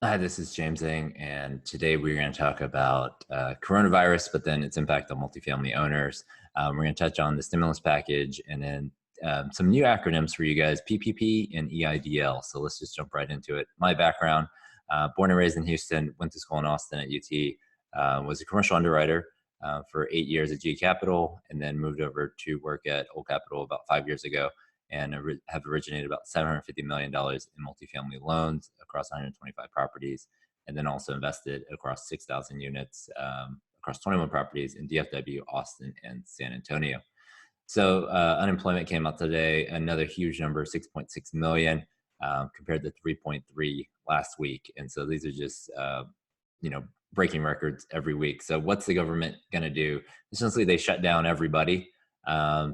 Hi, this is Jeng, and today we're going to talk about coronavirus, but then its impact on multifamily owners. We're going to touch on the stimulus package and then some new acronyms for you guys, PPP and EIDL. So let's just jump right into it. My background, born and raised in Houston, went to school in Austin at UT, was a commercial underwriter for 8 years at G Capital, and then moved over to work at Old Capital about 5 years ago and have originated about $750 million in multifamily loans across 125 properties, and then also invested across 6,000 units across 21 properties in DFW, Austin, and San Antonio. So unemployment came out today, another huge number, 6.6 million compared to 3.3 last week. And so these are just, breaking records every week. So what's the government going to do? Essentially, they shut down everybody.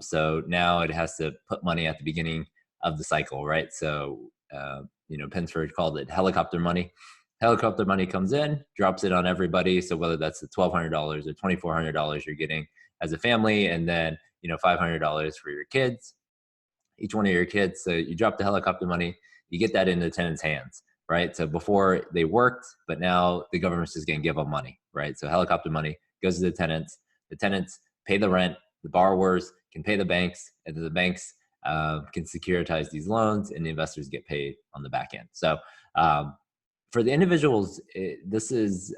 So now it has to put money at the beginning of the cycle, right? So, Pensford called it helicopter money. Helicopter money comes in, drops it on everybody. So whether that's the $1,200 or $2,400 you're getting as a family, and then, $500 for your kids, each one of your kids. So you drop the helicopter money, you get that into the tenants' hands, right? So before they worked, but now the government's just going to give them money, right? So helicopter money goes to the tenants pay the rent, the borrowers can pay the banks, and then the banks can securitize these loans, and the investors get paid on the back end. So for the individuals, this is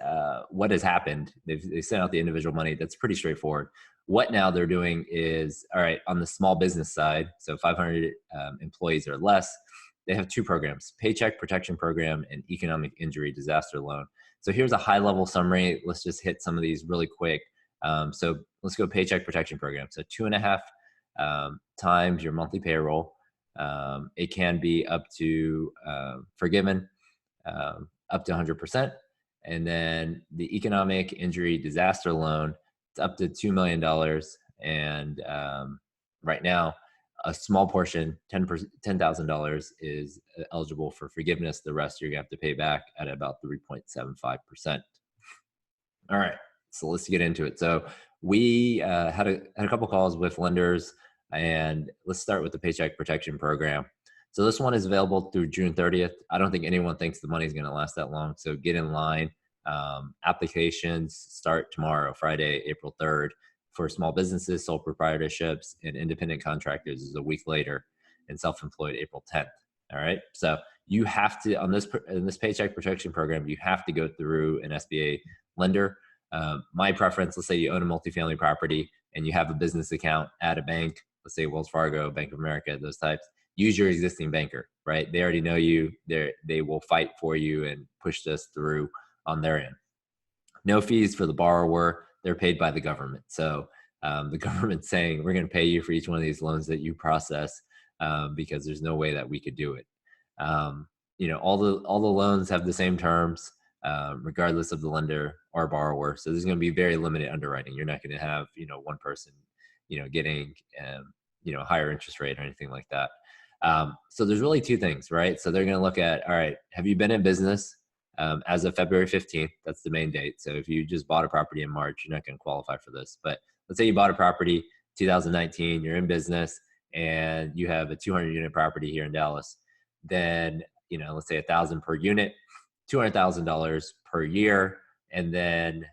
what has happened. They sent out the individual money. That's pretty straightforward. What now they're doing is, all right, on the small business side, so 500 employees or less, they have two programs, Paycheck Protection Program and Economic Injury Disaster Loan. So here's a high-level summary. Let's just hit some of these really quick. So let's go Paycheck Protection Program. So 2.5 times your monthly payroll. It can be up to forgiven up to 100%. And then the Economic Injury Disaster Loan, it's up to $2 million. And right now, a small portion, $10,000 is eligible for forgiveness. The rest you're going to have to pay back at about 3.75%. All right, so let's get into it. So we had a couple calls with lenders, and let's start with the Paycheck Protection Program. So this one is available through June 30th. I don't think anyone thinks the money is going to last that long. So get in line. Applications start tomorrow, Friday, April 3rd, for small businesses, sole proprietorships, and independent contractors is a week later, and self-employed April 10th. All right. So you have to, in this Paycheck Protection Program, you have to go through an SBA lender. My preference, let's say you own a multifamily property and you have a business account at a bank, let's say Wells Fargo, Bank of America, those types. Use your existing banker, right? They already know you. They will fight for you and push this through on their end. No fees for the borrower. They're paid by the government. So the government's saying, we're going to pay you for each one of these loans that you process because there's no way that we could do it. All the loans have the same terms, regardless of the lender or borrower. So there's going to be very limited underwriting. You're not going to have, one person, getting, higher interest rate or anything like that. So there's really two things, right? So they're going to look at, all right, have you been in business as of February 15th? That's the main date. So if you just bought a property in March, you're not going to qualify for this. But let's say you bought a property 2019, you're in business, and you have a 200 unit property here in Dallas. Then, let's say $1,000 per unit, $200,000 per year. And then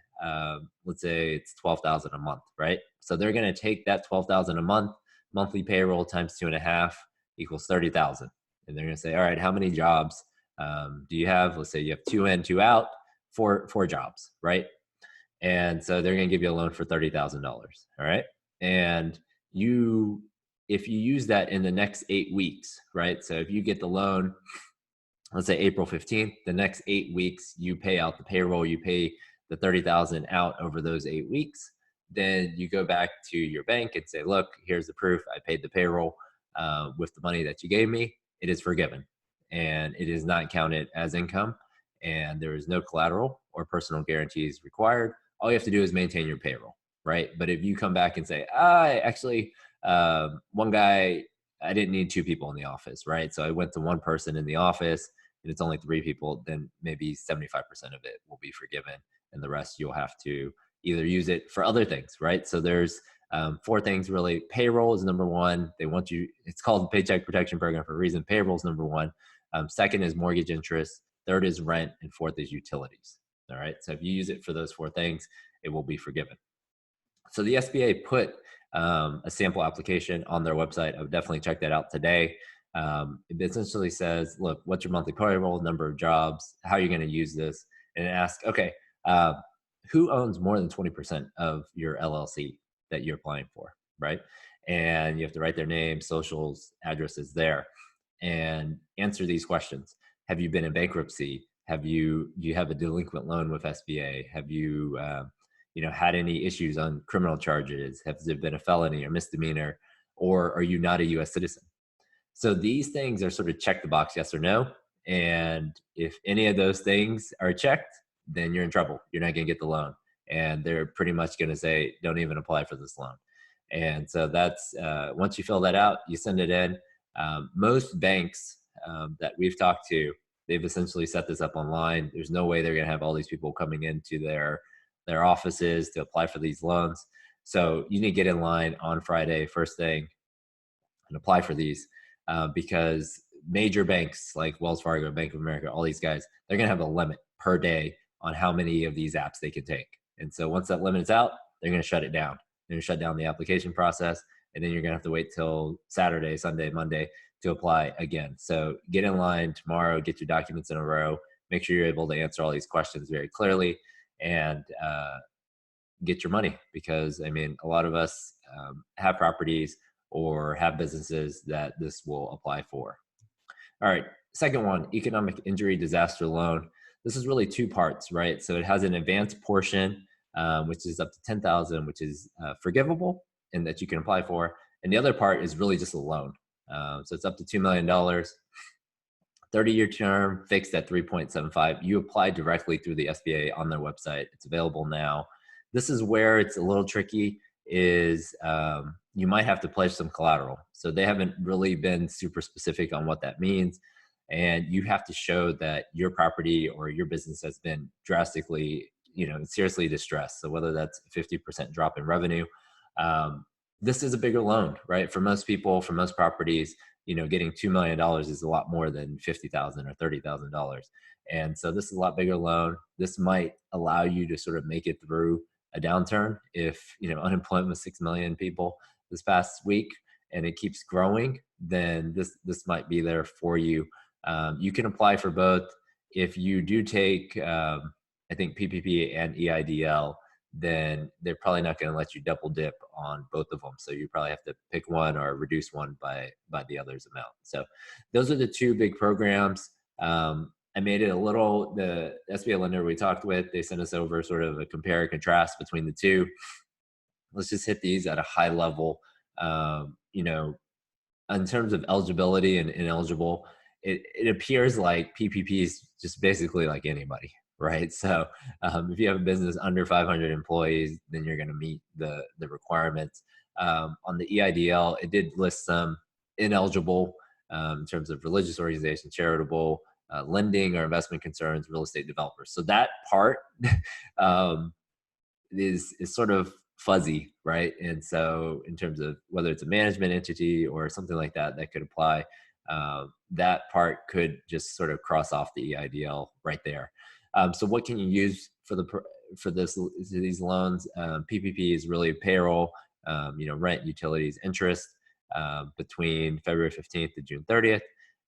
let's say it's $12,000 a month, right? So they're going to take that $12,000 a month, monthly payroll times 2.5 equals 30,000. And they're going to say, all right, how many jobs do you have? Let's say you have 2 in, 2 out, four jobs, right? And so they're going to give you a loan for $30,000. All right. And if you use that in the next 8 weeks, right? So if you get the loan, let's say April 15th, the next 8 weeks, you pay out the payroll, you pay the 30,000 out over those 8 weeks. Then you go back to your bank and say, look, here's the proof. I paid the payroll with the money that you gave me. It is forgiven, and it is not counted as income, and there is no collateral or personal guarantees required. All you have to do is maintain your payroll, right? But if you come back and say, one guy, I didn't need 2 people in the office, right? So I went to 1 person in the office and it's only 3 people, then maybe 75% of it will be forgiven, and the rest you'll have to either use it for other things, right? So there's 4 things really. Payroll is number 1. They want you, it's called the Paycheck Protection Program for a reason. Payroll is number 1. Second is mortgage interest. third is rent, and fourth is utilities. All right. So if you use it for those four things, it will be forgiven. So the SBA put a sample application on their website. I would definitely check that out today. It essentially says, look, what's your monthly payroll, number of jobs, how are you going to use this? And it asks, okay, uh, who owns more than 20% of your LLC that you're applying for, right? And you have to write their name, socials, addresses there, and answer these questions. Have you been in bankruptcy? Do you have a delinquent loan with SBA? Have you had any issues on criminal charges? Has there been a felony or misdemeanor? Or are you not a US citizen? So these things are sort of check the box, yes or no. And if any of those things are checked, then you're in trouble. You're not going to get the loan. And they're pretty much going to say, don't even apply for this loan. And so that's, once you fill that out, you send it in. Most banks that we've talked to, they've essentially set this up online. There's no way they're going to have all these people coming into their offices to apply for these loans. So you need to get in line on Friday, first thing, and apply for these because major banks like Wells Fargo, Bank of America, all these guys, they're going to have a limit per day on how many of these apps they can take. And so once that limit is out, they're going to shut it down. They're going to shut down the application process. And then you're going to have to wait till Saturday, Sunday, Monday to apply again. So get in line tomorrow, get your documents in a row, make sure you're able to answer all these questions very clearly, and get your money. Because I mean, a lot of us have properties or have businesses that this will apply for. All right, second one, economic injury disaster loan. This is really two parts, right? So it has an advanced portion, which is up to $10,000, which is forgivable and that you can apply for. And the other part is really just a loan. So it's up to $2 million, 30-year term, fixed at 3.75. You apply directly through the SBA on their website. It's available now. This is where it's a little tricky is you might have to pledge some collateral. So they haven't really been super specific on what that means. And you have to show that your property or your business has been drastically, seriously distressed. So whether that's a 50% drop in revenue, this is a bigger loan, right? For most people, for most properties, getting $2 million is a lot more than $50,000 or $30,000. And so this is a lot bigger loan. This might allow you to sort of make it through a downturn. If unemployment was 6 million people this past week and it keeps growing, then this might be there for you. You can apply for both. If you do take I think PPP and EIDL, then they're probably not going to let you double dip on both of them. So you probably have to pick one or reduce one by the other's amount. So those are the two big programs. I made it the SBA lender we talked with, they sent us over sort of a compare and contrast between the two. Let's just hit these at a high level. In terms of eligibility and ineligible, it appears like PPP is just basically like anybody, right? So if you have a business under 500 employees, then you're going to meet the requirements. On the EIDL, it did list some ineligible in terms of religious organization, charitable, lending or investment concerns, real estate developers. So that part is sort of fuzzy, right? And so in terms of whether it's a management entity or something like that could apply, that part could just sort of cross off the EIDL right there. So what can you use for these loans? PPP is really payroll, rent, utilities, interest between February 15th to June 30th.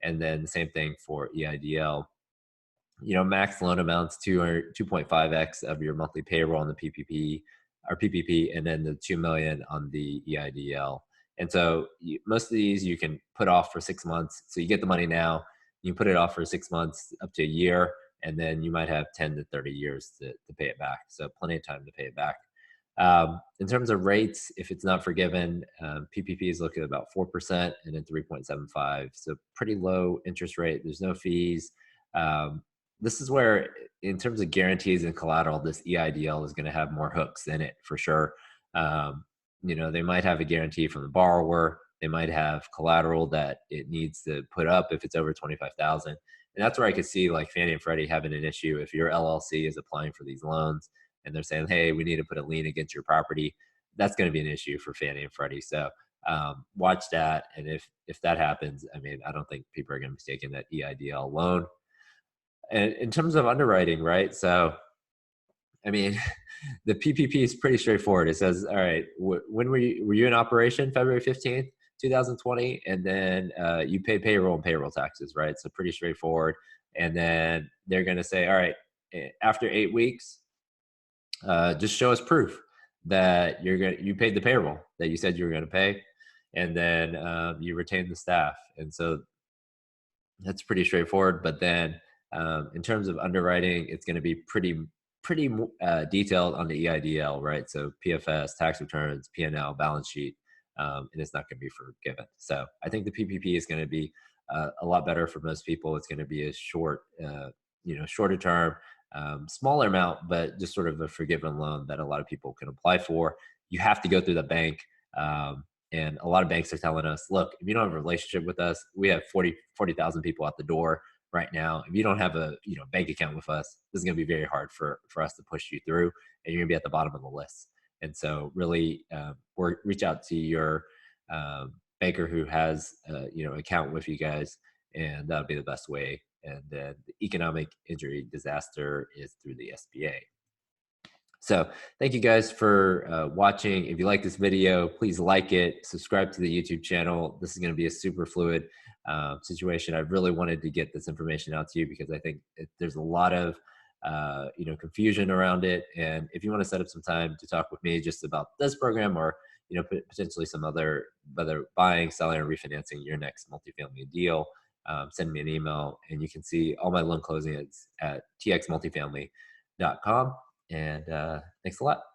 And then the same thing for EIDL. Max loan amounts to 2.5x of your monthly payroll on the PPP, and then the 2 million on the EIDL. And so most of these you can put off for 6 months. So you get the money now, you put it off for 6 months up to a year, and then you might have 10 to 30 years to pay it back. So plenty of time to pay it back. In terms of rates, if it's not forgiven, PPP is looking at about 4% and then 3.75. So pretty low interest rate. There's no fees. This is where, in terms of guarantees and collateral, this EIDL is going to have more hooks in it for sure. They might have a guarantee from the borrower. They might have collateral that it needs to put up if it's over 25,000. And that's where I could see like Fannie and Freddie having an issue. If your LLC is applying for these loans and they're saying, hey, we need to put a lien against your property, that's going to be an issue for Fannie and Freddie. So watch that. And if that happens, I mean, I don't think people are going to be taking that EIDL loan. and in terms of underwriting, right? So, I mean, the PPP is pretty straightforward. It says, all right, when were you in operation? February 15th, 2020, and then you pay payroll and payroll taxes, right? So pretty straightforward. And then they're going to say, all right, after 8 weeks, just show us proof that you paid the payroll that you said you were going to pay, and then you retain the staff. And so that's pretty straightforward. But then in terms of underwriting, it's going to be pretty detailed on the EIDL, right? So PFS, tax returns, P&L, balance sheet, and it's not going to be forgiven. So I think the PPP is going to be a lot better for most people. It's going to be a shorter term, smaller amount, but just sort of a forgiven loan that a lot of people can apply for. You have to go through the bank. And a lot of banks are telling us, look, if you don't have a relationship with us, we have 40,000 people at the door right now. If you don't have a bank account with us, this is going to be very hard for us to push you through, and you're going to be at the bottom of the list. And so really reach out to your banker who has account with you guys, and that'll be the best way. And then the economic injury disaster is through the SBA. So thank you guys for watching. If you like this video, please like it, subscribe to the YouTube channel. This is going to be a super fluid situation. I really wanted to get this information out to you because I think there's a lot of confusion around it. And if you want to set up some time to talk with me just about this program, or potentially some other, whether buying, selling, or refinancing your next multifamily deal, send me an email, and you can see all my loan closings at txmultifamily.com. And thanks a lot.